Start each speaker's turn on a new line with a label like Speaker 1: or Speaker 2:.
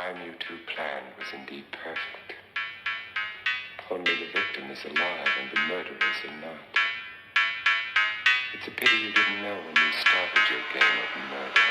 Speaker 1: crime you two planned was indeed perfect. Only the victim is alive and the murderers are not. It's a pity you didn't know when you started your game of murder.